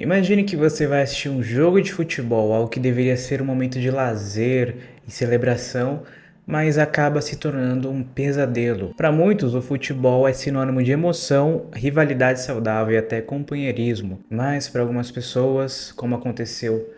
Imagine que você vai assistir um jogo de futebol, algo que deveria ser um momento de lazer e celebração, mas acaba se tornando um pesadelo. Para muitos, o futebol é sinônimo de emoção, rivalidade saudável e até companheirismo. Mas para algumas pessoas, como aconteceu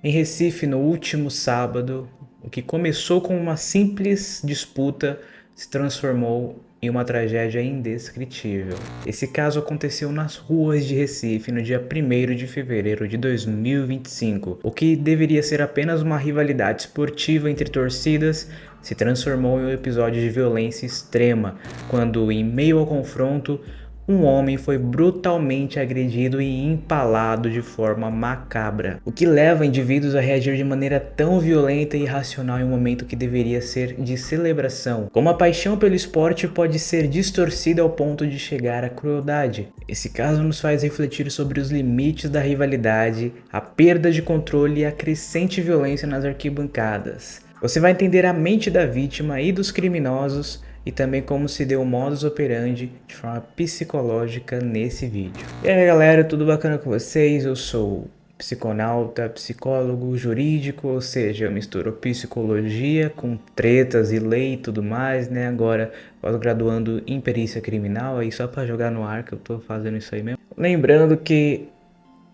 em Recife no último sábado, o que começou com uma simples disputa se transformou em uma tragédia indescritível. Esse caso aconteceu nas ruas de Recife no dia 1º de fevereiro de 2025. O que deveria ser apenas uma rivalidade esportiva entre torcidas se transformou em um episódio de violência extrema, quando, em meio ao confronto, um homem foi brutalmente agredido e empalado de forma macabra, o que leva indivíduos a reagir de maneira tão violenta e irracional em um momento que deveria ser de celebração. Como a paixão pelo esporte pode ser distorcida ao ponto de chegar à crueldade. Esse caso nos faz refletir sobre os limites da rivalidade, a perda de controle e a crescente violência nas arquibancadas. Você vai entender a mente da vítima e dos criminosos e também como se deu o modus operandi de forma psicológica nesse vídeo. E aí galera, tudo bacana com vocês? Eu sou psiconauta, psicólogo jurídico, ou seja, eu misturo psicologia com tretas e lei e tudo mais, né? Agora pós-graduando em perícia criminal, aí só para jogar no ar que eu tô fazendo isso aí mesmo. Lembrando que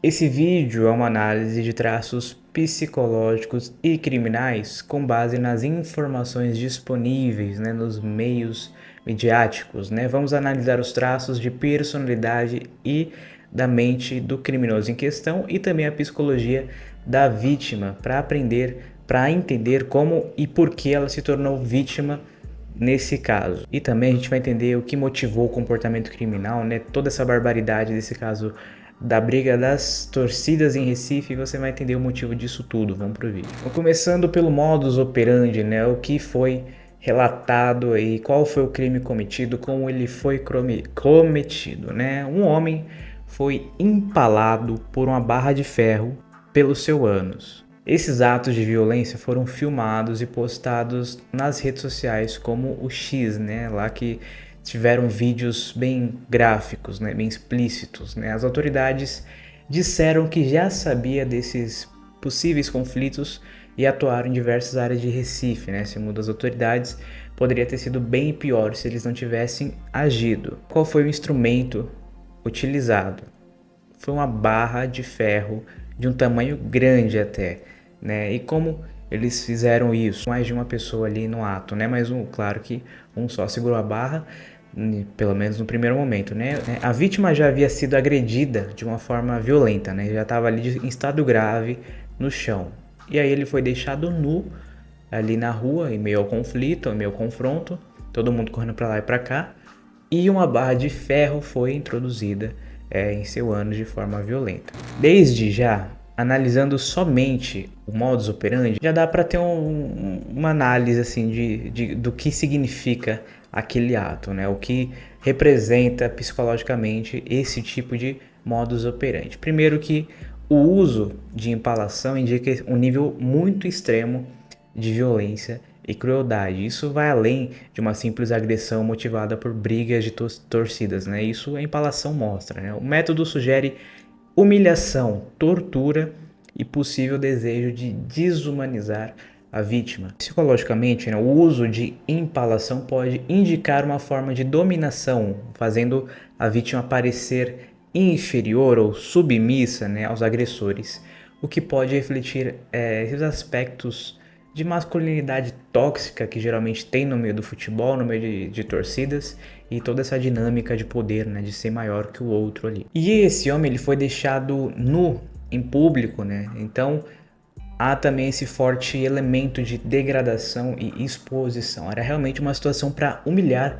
esse vídeo é uma análise de traços psicológicos e criminais com base nas informações disponíveis, né, nos meios midiáticos, né? Vamos analisar os traços de personalidade e da mente do criminoso em questão e também a psicologia da vítima para aprender, para entender como e por que ela se tornou vítima nesse caso. E também a gente vai entender o que motivou o comportamento criminal, né? Toda essa barbaridade desse caso da briga das torcidas em Recife, você vai entender o motivo disso tudo. Vamos pro vídeo. Então, começando pelo modus operandi, né? O que foi relatado aí, qual foi o crime cometido, como ele foi cometido, né? Um homem foi empalado por uma barra de ferro pelo seu ânus. Esses atos de violência foram filmados e postados nas redes sociais como o X, né? Lá que tiveram vídeos bem gráficos, né, bem explícitos, né? As autoridades disseram que já sabia desses possíveis conflitos e atuaram em diversas áreas de Recife, né? Segundo as autoridades, poderia ter sido bem pior se eles não tivessem agido. Qual foi o instrumento utilizado? Foi uma barra de ferro de um tamanho grande até, né? E como eles fizeram isso? Mais de uma pessoa ali no ato, né? Mas claro que um só segurou a barra, pelo menos no primeiro momento, né? A vítima já havia sido agredida de uma forma violenta, né? Já estava ali em estado grave no chão. E aí ele foi deixado nu ali na rua, em meio ao conflito, em meio ao confronto, todo mundo correndo para lá e para cá, e uma barra de ferro foi introduzida em seu ânus de forma violenta. Desde já, analisando somente o modus operandi, já dá para ter uma análise assim do que significa aquele ato, né? O que representa psicologicamente esse tipo de modus operandi. Primeiro que o uso de empalação indica um nível muito extremo de violência e crueldade. Isso vai além de uma simples agressão motivada por brigas de torcidas, né? Isso a empalação mostra, né? O método sugere humilhação, tortura e possível desejo de desumanizar a vítima. Psicologicamente, né, o uso de empalação pode indicar uma forma de dominação, fazendo a vítima parecer inferior ou submissa, né, aos agressores, o que pode refletir esses aspectos de masculinidade tóxica que geralmente tem no meio do futebol, no meio de torcidas, e toda essa dinâmica de poder, né, de ser maior que o outro ali. E esse homem ele foi deixado nu em público, né? Então há também esse forte elemento de degradação e exposição. Era realmente uma situação para humilhar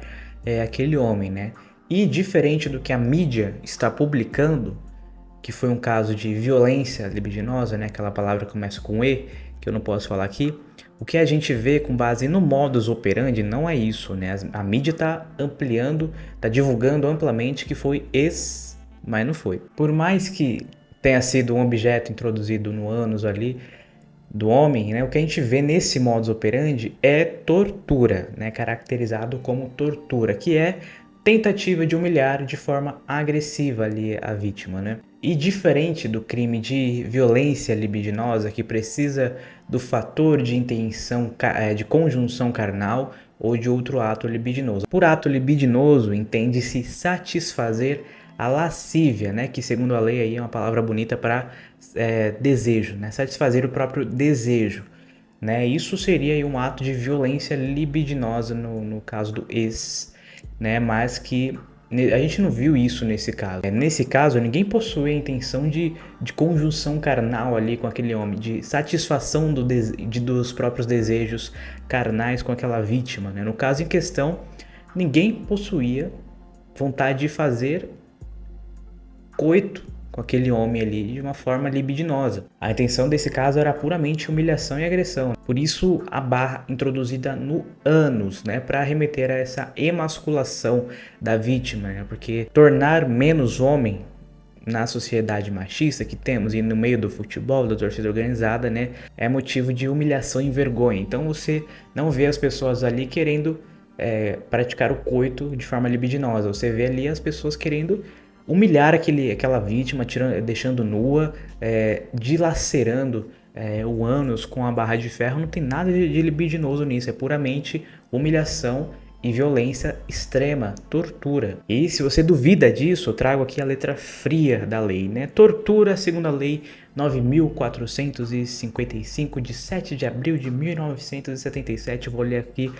aquele homem, né? E diferente do que a mídia está publicando, que foi um caso de violência libidinosa, né? Aquela palavra que começa com E, que eu não posso falar aqui. O que a gente vê com base no modus operandi não é isso, né? A mídia está ampliando, está divulgando amplamente que foi mas não foi. Por mais que tenha sido um objeto introduzido no ânus ali do homem, né? O que a gente vê nesse modus operandi é tortura, né? Caracterizado como tortura, que é tentativa de humilhar de forma agressiva ali a vítima, né? E diferente do crime de violência libidinosa, que precisa do fator de intenção, de conjunção carnal ou de outro ato libidinoso. Por ato libidinoso, entende-se satisfazer a lascívia, né? Que segundo a lei aí é uma palavra bonita para desejo, né? Satisfazer o próprio desejo. Né? Isso seria aí um ato de violência libidinosa no caso do ex, né? Mas que a gente não viu isso nesse caso. Nesse caso, ninguém possui a intenção de conjunção carnal ali com aquele homem, de satisfação dos próprios desejos carnais com aquela vítima. Né? No caso em questão, ninguém possuía vontade de fazer coito com aquele homem ali de uma forma libidinosa. A intenção desse caso era puramente humilhação e agressão. Por isso a barra introduzida no ânus, né, para remeter a essa emasculação da vítima, né, porque tornar menos homem na sociedade machista que temos e no meio do futebol, da torcida organizada, né, é motivo de humilhação e vergonha. Então você não vê as pessoas ali querendo praticar o coito de forma libidinosa. Você vê ali as pessoas querendo humilhar aquela vítima, deixando nua, dilacerando o ânus com a barra de ferro. Não tem nada de libidinoso nisso, é puramente humilhação e violência extrema, tortura. E se você duvida disso, eu trago aqui a letra fria da lei, né? Tortura, segundo a lei 9.455, de 7 de abril de 1977, eu vou ler aqui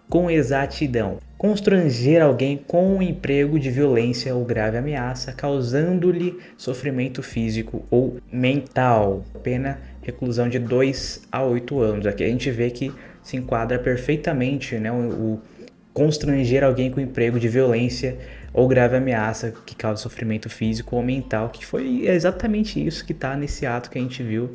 com exatidão. Constranger alguém com o emprego de violência ou grave ameaça, causando-lhe sofrimento físico ou mental. Pena reclusão de 2 a 8 anos. Aqui a gente vê que se enquadra perfeitamente, né, o constranger alguém com emprego de violência ou grave ameaça que causa sofrimento físico ou mental, que foi exatamente isso que está nesse ato que a gente viu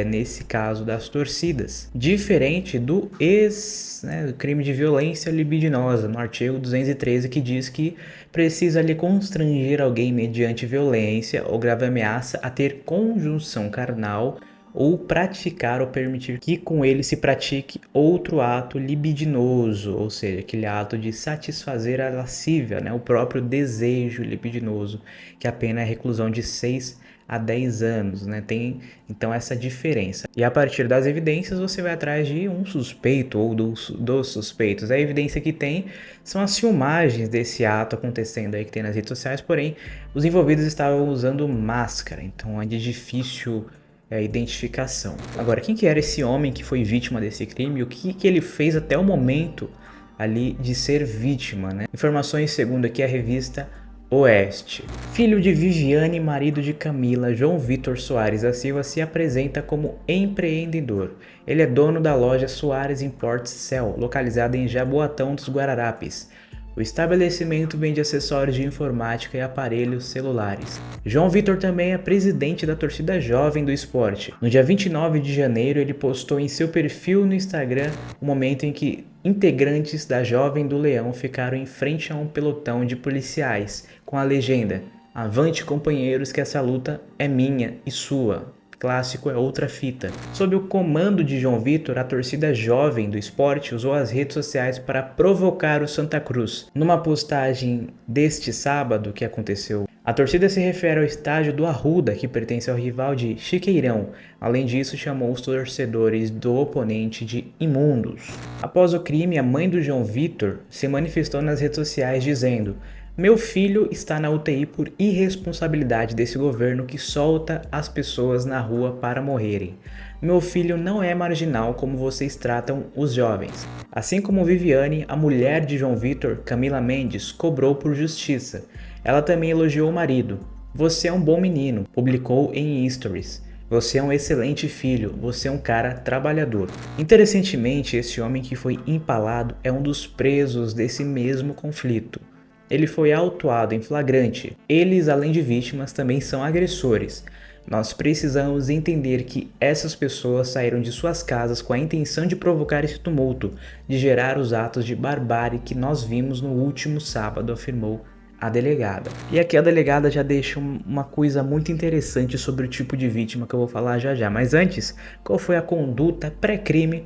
nesse caso das torcidas. Diferente do do crime de violência libidinosa, no artigo 213, que diz que precisa lhe constranger alguém mediante violência ou grave ameaça a ter conjunção carnal ou praticar ou permitir que com ele se pratique outro ato libidinoso, ou seja, aquele ato de satisfazer a lascívia, né? O próprio desejo libidinoso, que a pena é reclusão de 6 a 10 anos, né? Tem então essa diferença. E a partir das evidências você vai atrás de um suspeito ou dos suspeitos. A evidência que tem são as filmagens desse ato acontecendo aí que tem nas redes sociais, porém os envolvidos estavam usando máscara, então é de difícil identificação. Agora, quem que era esse homem que foi vítima desse crime? O que ele fez até o momento ali de ser vítima, né? Informações segundo aqui a revista Oeste. Filho de Viviane, marido de Camila, João Vitor Soares da Silva se apresenta como empreendedor. Ele é dono da loja Soares Import Cell, localizada em Jaboatão dos Guararapes. O estabelecimento vende acessórios de informática e aparelhos celulares. João Vitor também é presidente da torcida jovem do esporte. No dia 29 de janeiro, ele postou em seu perfil no Instagram o momento em que integrantes da Jovem do Leão ficaram em frente a um pelotão de policiais, com a legenda: "Avante, companheiros, que essa luta é minha e sua." Clássico é outra fita. Sob o comando de João Vitor, a torcida jovem do esporte usou as redes sociais para provocar o Santa Cruz. Numa postagem deste sábado que aconteceu, a torcida se refere ao estádio do Arruda, que pertence ao rival de Chiqueirão. Além disso, chamou os torcedores do oponente de imundos. Após o crime, a mãe do João Vitor se manifestou nas redes sociais dizendo: "Meu filho está na UTI por irresponsabilidade desse governo que solta as pessoas na rua para morrerem. Meu filho não é marginal como vocês tratam os jovens." Assim como Viviane, a mulher de João Vitor, Camila Mendes, cobrou por justiça. Ela também elogiou o marido. "Você é um bom menino", publicou em stories. "Você é um excelente filho, você é um cara trabalhador." Interessantemente, esse homem que foi empalado é um dos presos desse mesmo conflito. Ele foi autuado em flagrante. Eles, além de vítimas, também são agressores. Nós precisamos entender que essas pessoas saíram de suas casas com a intenção de provocar esse tumulto, de gerar os atos de barbárie que nós vimos no último sábado, afirmou a delegada. E aqui a delegada já deixa uma coisa muito interessante sobre o tipo de vítima que eu vou falar já já. Mas antes, qual foi a conduta pré-crime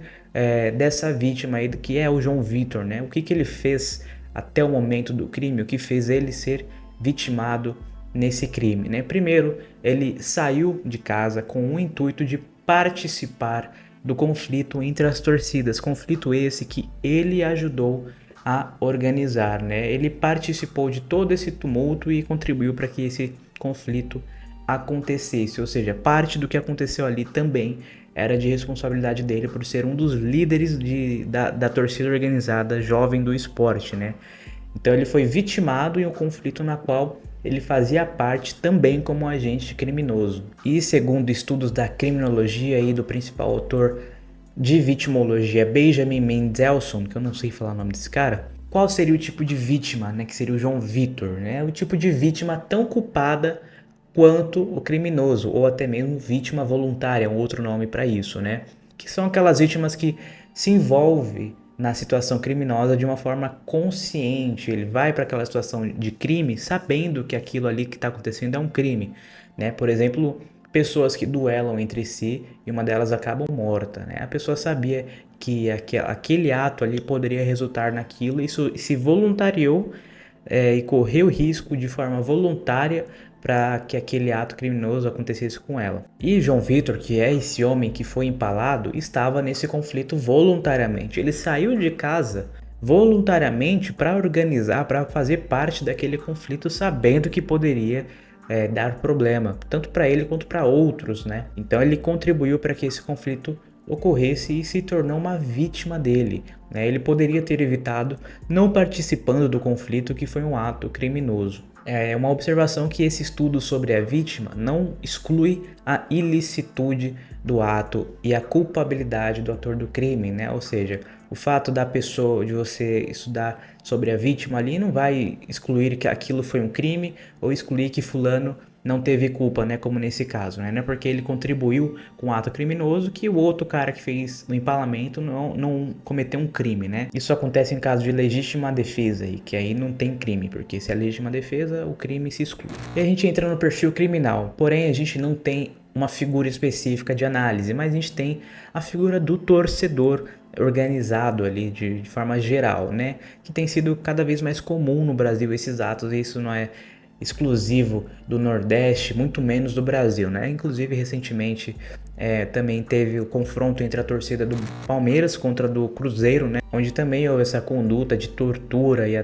dessa vítima aí, que é o João Vitor, né? O que ele fez até o momento do crime, o que fez ele ser vitimado nesse crime, né? Primeiro, ele saiu de casa com o intuito de participar do conflito entre as torcidas, conflito esse que ele ajudou a organizar, né? Ele participou de todo esse tumulto e contribuiu para que esse conflito acontecesse, ou seja, parte do que aconteceu ali também era de responsabilidade dele por ser um dos líderes da torcida organizada jovem do esporte, né? Então ele foi vitimado em um conflito na qual ele fazia parte também como agente criminoso. E segundo estudos da criminologia e do principal autor de vitimologia, Benjamin Mendelsohn, que eu não sei falar o nome desse cara, qual seria o tipo de vítima, né, que seria o João Vitor, né? O tipo de vítima tão culpada quanto o criminoso, ou até mesmo vítima voluntária, um outro nome para isso, né? Que são aquelas vítimas que se envolvem na situação criminosa de uma forma consciente. Ele vai para aquela situação de crime sabendo que aquilo ali que está acontecendo é um crime, né? Por exemplo, pessoas que duelam entre si e uma delas acaba morta, né? A pessoa sabia que aquele ato ali poderia resultar naquilo e se voluntariou e correu risco de forma voluntária para que aquele ato criminoso acontecesse com ela. E João Vitor, que é esse homem que foi empalado, estava nesse conflito voluntariamente. Ele saiu de casa voluntariamente para organizar, para fazer parte daquele conflito, sabendo que poderia dar problema, tanto para ele quanto para outros, né? Então ele contribuiu para que esse conflito ocorresse e se tornou uma vítima dele, né? Ele poderia ter evitado não participando do conflito, que foi um ato criminoso. É uma observação que esse estudo sobre a vítima não exclui a ilicitude do ato e a culpabilidade do autor do crime, né? Ou seja, o fato da pessoa, de você estudar sobre a vítima ali, não vai excluir que aquilo foi um crime ou excluir que fulano não teve culpa, né, como nesse caso, né? Não é porque ele contribuiu com um ato criminoso que o outro cara que fez o empalamento não cometeu um crime, né? Isso acontece em caso de legítima defesa, e que aí não tem crime, porque se é legítima defesa, o crime se exclui. E a gente entra no perfil criminal, porém a gente não tem uma figura específica de análise, mas a gente tem a figura do torcedor organizado ali de forma geral, né? Que tem sido cada vez mais comum no Brasil esses atos, e isso não é exclusivo do Nordeste, muito menos do Brasil, né? Inclusive, recentemente também teve o confronto entre a torcida do Palmeiras contra a do Cruzeiro, né? Onde também houve essa conduta de tortura e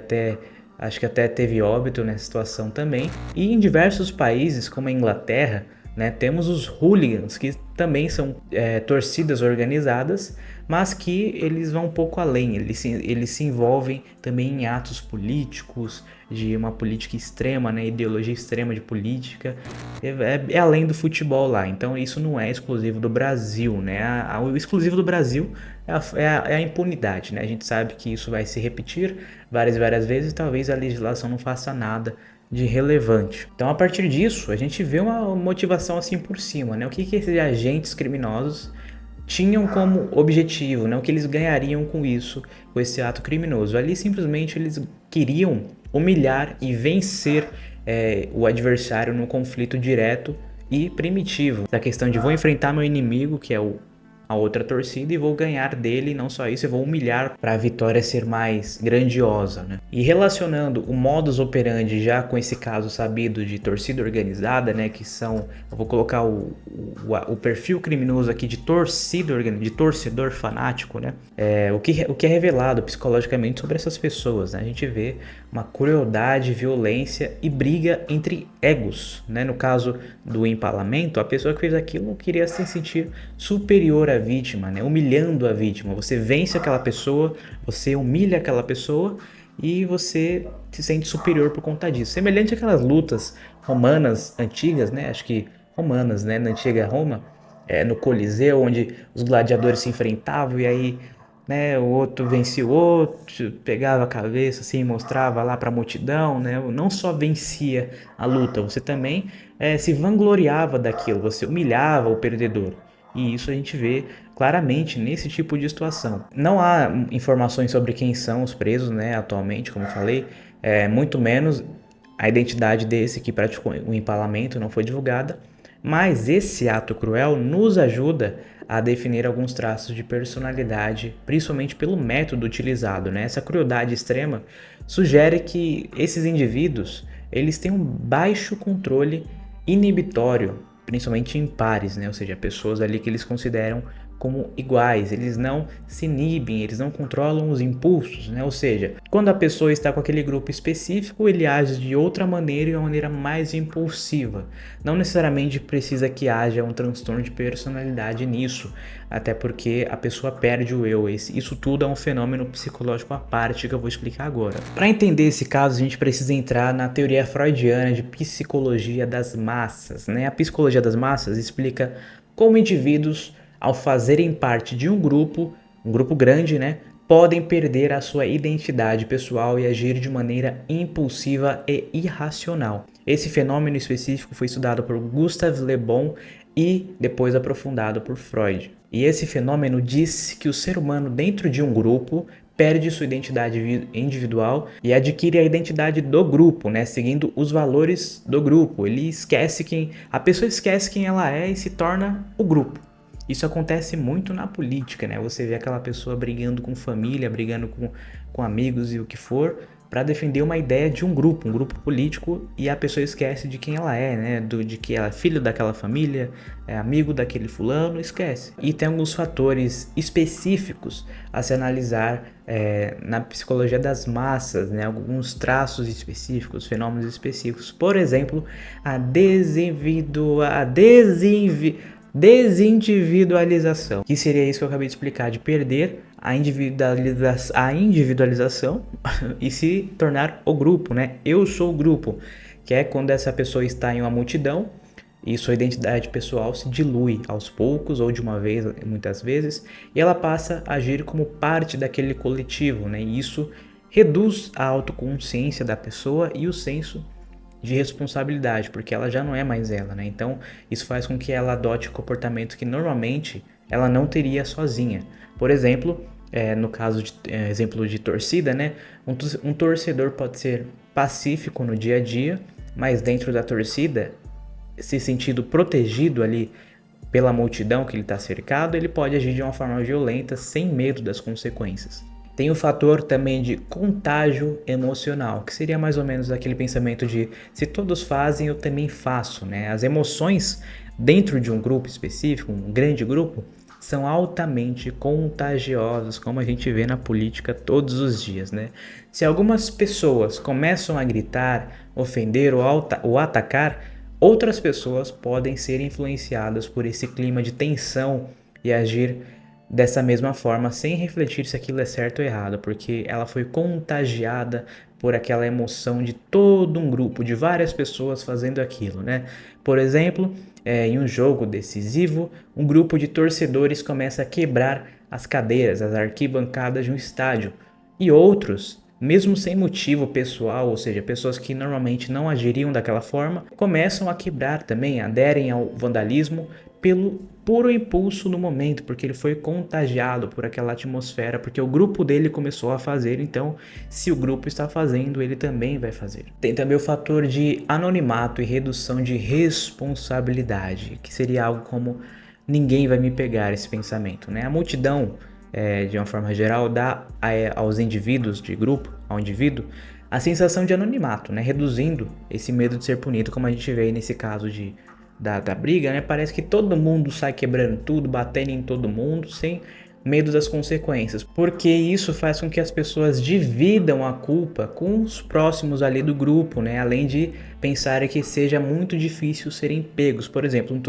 acho que até teve óbito nessa situação também. E em diversos países, como a Inglaterra, né, temos os hooligans, que também são torcidas organizadas, mas que eles vão um pouco além, eles se envolvem também em atos políticos, de uma política extrema, né, ideologia extrema de política, é além do futebol lá, então isso não é exclusivo do Brasil, né, o exclusivo do Brasil é a impunidade, né, a gente sabe que isso vai se repetir várias e várias vezes, e talvez a legislação não faça nada de relevante. Então, a partir disso, a gente vê uma motivação assim por cima, né? O que esses agentes criminosos tinham como objetivo, né? O que eles ganhariam com isso, com esse ato criminoso. Ali, simplesmente, eles queriam humilhar e vencer o adversário num conflito direto e primitivo. A questão de vou enfrentar meu inimigo, que é a outra torcida, e vou ganhar dele, e não só isso, eu vou humilhar para a vitória ser mais grandiosa, né? E relacionando o modus operandi já com esse caso sabido de torcida organizada, né, que são, eu vou colocar o perfil criminoso aqui de de torcedor fanático, né? O que é revelado psicologicamente sobre essas pessoas, né? A gente vê uma crueldade, violência e briga entre egos, né? No caso do empalamento, a pessoa que fez aquilo queria se sentir superior à vítima, né? Humilhando a vítima. Você vence aquela pessoa, você humilha aquela pessoa e você se sente superior por conta disso. Semelhante àquelas lutas romanas antigas, né? Acho que romanas, né? Na antiga Roma, no Coliseu, onde os gladiadores se enfrentavam e aí, né, o outro vencia o outro, pegava a cabeça assim, mostrava lá para a multidão, né? Não só vencia a luta, você também se vangloriava daquilo, você humilhava o perdedor. E isso a gente vê claramente nesse tipo de situação. Não há informações sobre quem são os presos, né, atualmente, como eu falei, muito menos a identidade desse que praticou o empalamento não foi divulgada, mas esse ato cruel nos ajuda a definir alguns traços de personalidade, principalmente pelo método utilizado, né? Essa crueldade extrema sugere que esses indivíduos eles têm um baixo controle inibitório, principalmente em pares, né? Ou seja, pessoas ali que eles consideram como iguais, eles não se inibem, eles não controlam os impulsos, né? Ou seja, quando a pessoa está com aquele grupo específico, ele age de outra maneira e de uma maneira mais impulsiva. Não necessariamente precisa que haja um transtorno de personalidade nisso, até porque a pessoa perde o eu. Isso tudo é um fenômeno psicológico à parte que eu vou explicar agora. Para entender esse caso, a gente precisa entrar na teoria freudiana de psicologia das massas, né? A psicologia das massas explica como indivíduos, ao fazerem parte de um grupo grande, né, podem perder a sua identidade pessoal e agir de maneira impulsiva e irracional. Esse fenômeno específico foi estudado por Gustave Le Bon e depois aprofundado por Freud. E esse fenômeno diz que o ser humano dentro de um grupo perde sua identidade individual e adquire a identidade do grupo, né, seguindo os valores do grupo. A pessoa esquece quem ela é e se torna o grupo. Isso acontece muito na política, né? Você vê aquela pessoa brigando com família, brigando com amigos e o que for, para defender uma ideia de um grupo político, e a pessoa esquece de quem ela é, né? De que ela é filho daquela família, é amigo daquele fulano, esquece. E tem alguns fatores específicos a se analisar na psicologia das massas, né? Alguns traços específicos, fenômenos específicos. Por exemplo, a desindividualização, que seria isso que eu acabei de explicar, de perder a individualização e se tornar o grupo, né? Eu sou o grupo, que é quando essa pessoa está em uma multidão e sua identidade pessoal se dilui aos poucos ou de uma vez, muitas vezes, e ela passa a agir como parte daquele coletivo, né? E isso reduz a autoconsciência da pessoa e o senso de responsabilidade, porque ela já não é mais ela, né? Então, isso faz com que ela adote comportamento que normalmente ela não teria sozinha. Por exemplo, no caso de exemplo de torcida, né? Um torcedor pode ser pacífico no dia a dia, mas dentro da torcida, se sentindo protegido ali pela multidão que ele está cercado, ele pode agir de uma forma violenta sem medo das consequências. Tem o fator também de contágio emocional, que seria mais ou menos aquele pensamento de se todos fazem, eu também faço, né? As emoções dentro de um grupo específico, um grande grupo, são altamente contagiosas, como a gente vê na política todos os dias, né? Se algumas pessoas começam a gritar, ofender ou atacar, outras pessoas podem ser influenciadas por esse clima de tensão e agir dessa mesma forma, sem refletir se aquilo é certo ou errado, porque ela foi contagiada por aquela emoção de todo um grupo, de várias pessoas fazendo aquilo, né? Por exemplo, em um jogo decisivo, um grupo de torcedores começa a quebrar as cadeiras, as arquibancadas de um estádio, e outros, mesmo sem motivo pessoal, ou seja, pessoas que normalmente não agiriam daquela forma, começam a quebrar também, aderem ao vandalismo pelo puro impulso do momento, porque ele foi contagiado por aquela atmosfera, porque o grupo dele começou a fazer, então se o grupo está fazendo, ele também vai fazer. Tem também o fator de anonimato e redução de responsabilidade, que seria algo como ninguém vai me pegar, esse pensamento, né? A multidão, de uma forma geral, dá aos indivíduos de grupo, ao indivíduo, a sensação de anonimato, né? Reduzindo esse medo de ser punido, como a gente vê aí nesse caso da briga, né? Parece que todo mundo sai quebrando tudo, batendo em todo mundo, sem medo das consequências, porque isso faz com que as pessoas dividam a culpa com os próximos ali do grupo, né? Além de pensarem que seja muito difícil serem pegos. Por exemplo,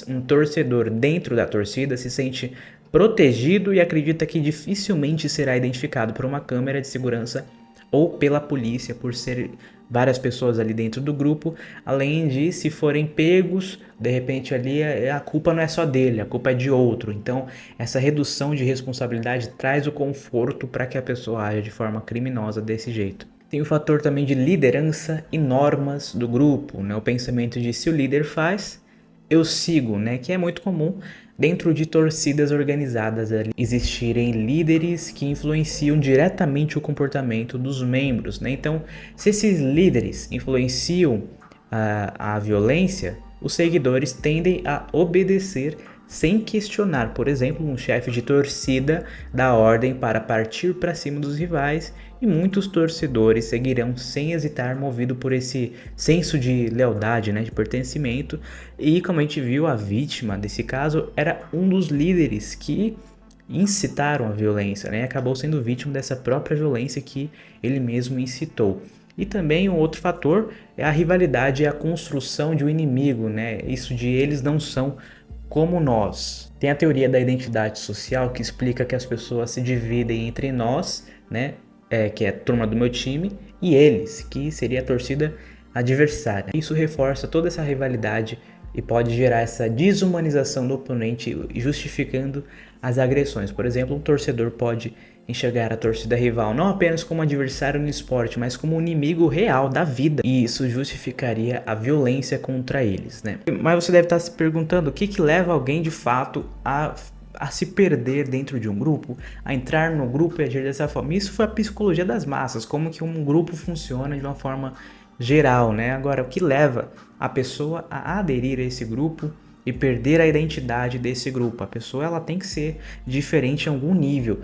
um torcedor dentro da torcida se sente protegido e acredita que dificilmente será identificado por uma câmera de segurança ou pela polícia, por ser várias pessoas ali dentro do grupo, além de, se forem pegos, de repente ali a culpa não é só dele, a culpa é de outro. Então, essa redução de responsabilidade traz o conforto para que a pessoa aja de forma criminosa desse jeito. Tem o fator também de liderança e normas do grupo, né? O pensamento de se o líder faz, eu sigo, né? Que é muito comum dentro de torcidas organizadas existirem líderes que influenciam diretamente o comportamento dos membros, né? Então, se esses líderes influenciam a violência, os seguidores tendem a obedecer sem questionar. Por exemplo, um chefe de torcida dá ordem para partir para cima dos rivais e muitos torcedores seguirão sem hesitar, movido por esse senso de lealdade, né, de pertencimento. E como a gente viu, a vítima desse caso era um dos líderes que incitaram a violência, né? Acabou sendo vítima dessa própria violência que ele mesmo incitou. E também um outro fator é a rivalidade e a construção de um inimigo, né? Isso de eles não são como nós. Tem a teoria da identidade social que explica que as pessoas se dividem entre nós, né? Que é a turma do meu time, e eles, que seria a torcida adversária. Isso reforça toda essa rivalidade e pode gerar essa desumanização do oponente, justificando as agressões. Por exemplo, um torcedor pode enxergar a torcida rival não apenas como adversário no esporte, mas como um inimigo real da vida, e isso justificaria a violência contra eles, né? Mas você deve estar se perguntando o que leva alguém de fato a se perder dentro de um grupo, a entrar no grupo e agir dessa forma. Isso foi a psicologia das massas, como que um grupo funciona de uma forma geral, né? Agora, o que leva a pessoa a aderir a esse grupo e perder a identidade desse grupo? A pessoa ela tem que ser diferente em algum nível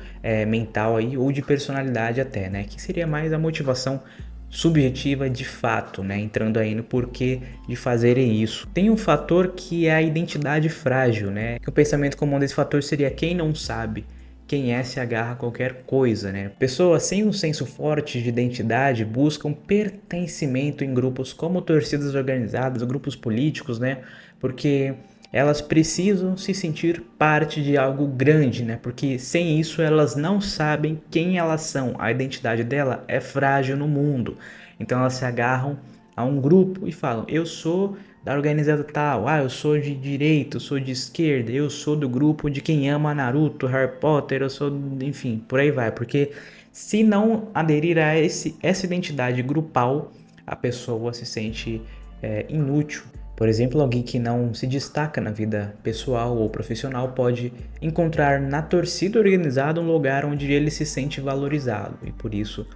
mental aí, ou de personalidade até, né? Que seria mais a motivação subjetiva de fato, né? Entrando aí no porquê de fazerem isso. Tem um fator que é a identidade frágil, né? Que o pensamento comum desse fator seria: quem não sabe quem é se agarra a qualquer coisa, né? Pessoas sem um senso forte de identidade buscam pertencimento em grupos como torcidas organizadas, grupos políticos, né? Porque elas precisam se sentir parte de algo grande, né? Porque sem isso elas não sabem quem elas são. A identidade dela é frágil no mundo. Então elas se agarram a um grupo e falam: eu sou da organizada tal, eu sou de direita, eu sou de esquerda, eu sou do grupo de quem ama Naruto, Harry Potter, eu sou, enfim, por aí vai. Porque se não aderir a essa identidade grupal, a pessoa se sente inútil. Por exemplo, alguém que não se destaca na vida pessoal ou profissional pode encontrar na torcida organizada um lugar onde ele se sente valorizado e por isso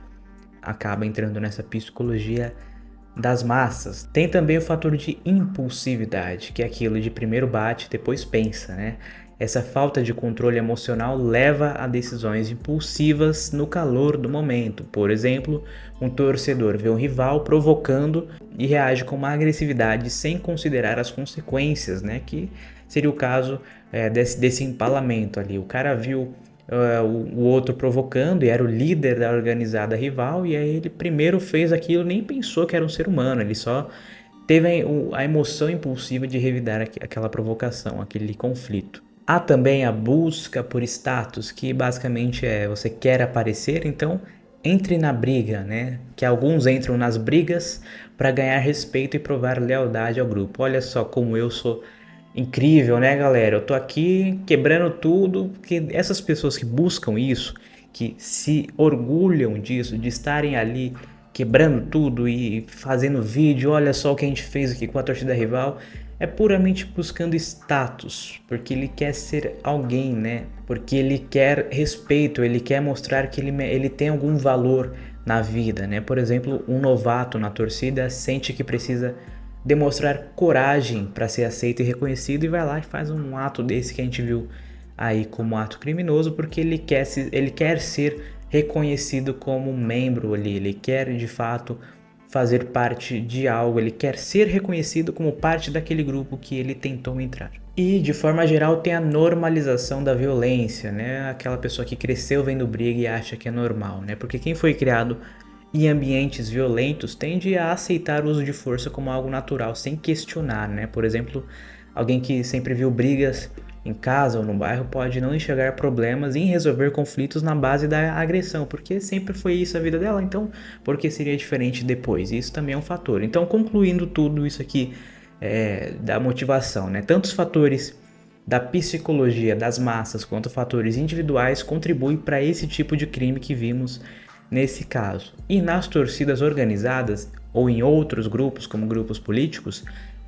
acaba entrando nessa psicologia das massas. Tem também o fator de impulsividade, que é aquilo de primeiro bate, depois pensa, né? Essa falta de controle emocional leva a decisões impulsivas no calor do momento. Por exemplo, um torcedor vê um rival provocando e reage com uma agressividade sem considerar as consequências, né? Que seria o caso desse empalamento ali. O cara viu o outro provocando e era o líder da organizada rival, e aí ele primeiro fez aquilo, nem pensou que era um ser humano, ele só teve a emoção impulsiva de revidar aquela provocação, aquele conflito. Há também a busca por status, que basicamente é você quer aparecer, então entre na briga, né? Que alguns entram nas brigas para ganhar respeito e provar lealdade ao grupo. Olha só como eu sou incrível, né, galera? Eu tô aqui quebrando tudo, porque essas pessoas que buscam isso, que se orgulham disso, de estarem ali quebrando tudo e fazendo vídeo, olha só o que a gente fez aqui com a torcida rival, é puramente buscando status, porque ele quer ser alguém, né? Porque ele quer respeito, ele quer mostrar que ele tem algum valor na vida, né? Por exemplo, um novato na torcida sente que precisa demonstrar coragem para ser aceito e reconhecido e vai lá e faz um ato desse que a gente viu aí como ato criminoso, porque ele quer ser reconhecido como um membro ali, ele quer de fato fazer parte de algo, ele quer ser reconhecido como parte daquele grupo que ele tentou entrar. E de forma geral tem a normalização da violência, né? Aquela pessoa que cresceu vendo briga e acha que é normal, né? Porque quem foi criado em ambientes violentos tende a aceitar o uso de força como algo natural, sem questionar, né? Por exemplo, alguém que sempre viu brigas em casa ou no bairro pode não enxergar problemas em resolver conflitos na base da agressão, porque sempre foi isso a vida dela, então por que seria diferente depois? Isso também é um fator. Então, concluindo tudo isso aqui da motivação, né? Tantos fatores da psicologia das massas quanto fatores individuais contribuem para esse tipo de crime que vimos nesse caso. E nas torcidas organizadas ou em outros grupos, como grupos políticos,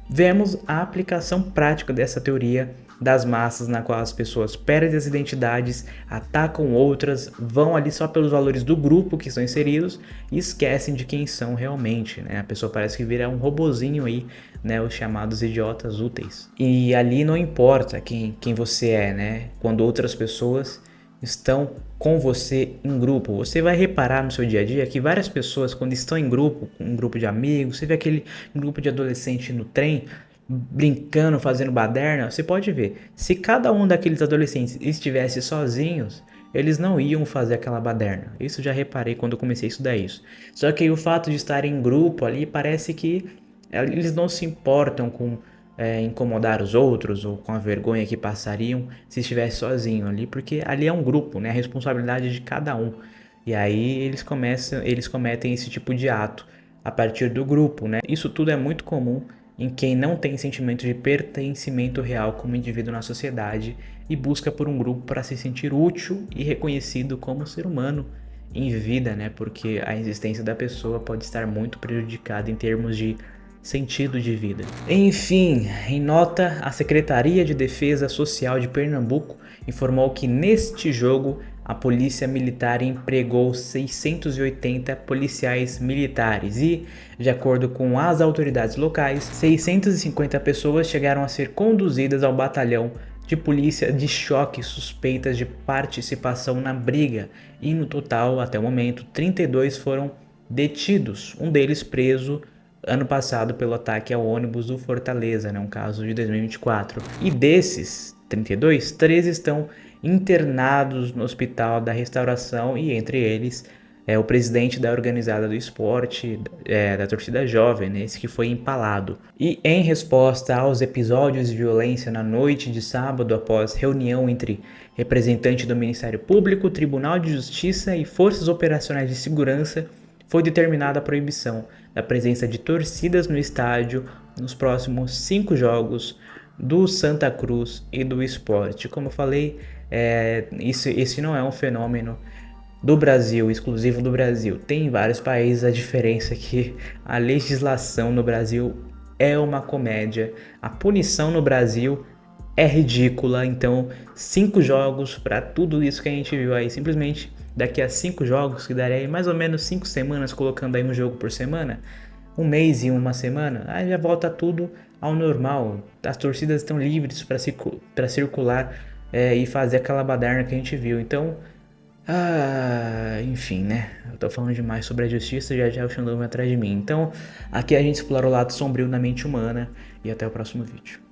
vemos a aplicação prática dessa teoria das massas, na qual as pessoas perdem as identidades, atacam outras, vão ali só pelos valores do grupo que estão inseridos e esquecem de quem são realmente, né? A pessoa parece que vira um robozinho aí, né? Os chamados idiotas úteis. E ali não importa quem você é, né? Quando outras pessoas estão com você em grupo. Você vai reparar no seu dia a dia que várias pessoas, quando estão em grupo, um grupo de amigos, você vê aquele grupo de adolescente no trem, brincando, fazendo baderna, você pode ver, se cada um daqueles adolescentes estivesse sozinhos, eles não iam fazer aquela baderna. Isso já reparei quando eu comecei a estudar isso. Só que o fato de estar em grupo ali, parece que eles não se importam com incomodar os outros ou com a vergonha que passariam se estivesse sozinho ali, porque ali é um grupo, né? A responsabilidade de cada um. E aí eles cometem esse tipo de ato a partir do grupo, né? Isso tudo é muito comum em quem não tem sentimento de pertencimento real como indivíduo na sociedade e busca por um grupo para se sentir útil e reconhecido como ser humano em vida, né? Porque a existência da pessoa pode estar muito prejudicada em termos de sentido de vida. Enfim, em nota, a Secretaria de Defesa Social de Pernambuco informou que neste jogo a Polícia Militar empregou 680 policiais militares e, de acordo com as autoridades locais, 650 pessoas chegaram a ser conduzidas ao batalhão de polícia de choque suspeitas de participação na briga e, no total, até o momento, 32 foram detidos, um deles preso ano passado pelo ataque ao ônibus do Fortaleza, né, um caso de 2024. E desses 32, 13 estão internados no Hospital da Restauração e entre eles o presidente da organizada do esporte, da torcida jovem, né, esse que foi empalado. E em resposta aos episódios de violência na noite de sábado, após reunião entre representante do Ministério Público, Tribunal de Justiça e Forças Operacionais de Segurança, foi determinada a proibição da presença de torcidas no estádio nos próximos 5 jogos do Santa Cruz e do Sport. Como eu falei, esse não é um fenômeno do Brasil, exclusivo do Brasil. Tem em vários países, a diferença é que a legislação no Brasil é uma comédia. A punição no Brasil é ridícula, então 5 jogos para tudo isso que a gente viu aí, simplesmente daqui a 5 jogos, que daria aí mais ou menos 5 semanas, colocando aí um jogo por semana, um mês e uma semana, aí já volta tudo ao normal. As torcidas estão livres para circular e fazer aquela baderna que a gente viu. Então, enfim, né? Eu tô falando demais sobre a justiça, já o Xandão vai atrás de mim. Então, aqui a gente explora o lado sombrio da mente humana e até o próximo vídeo.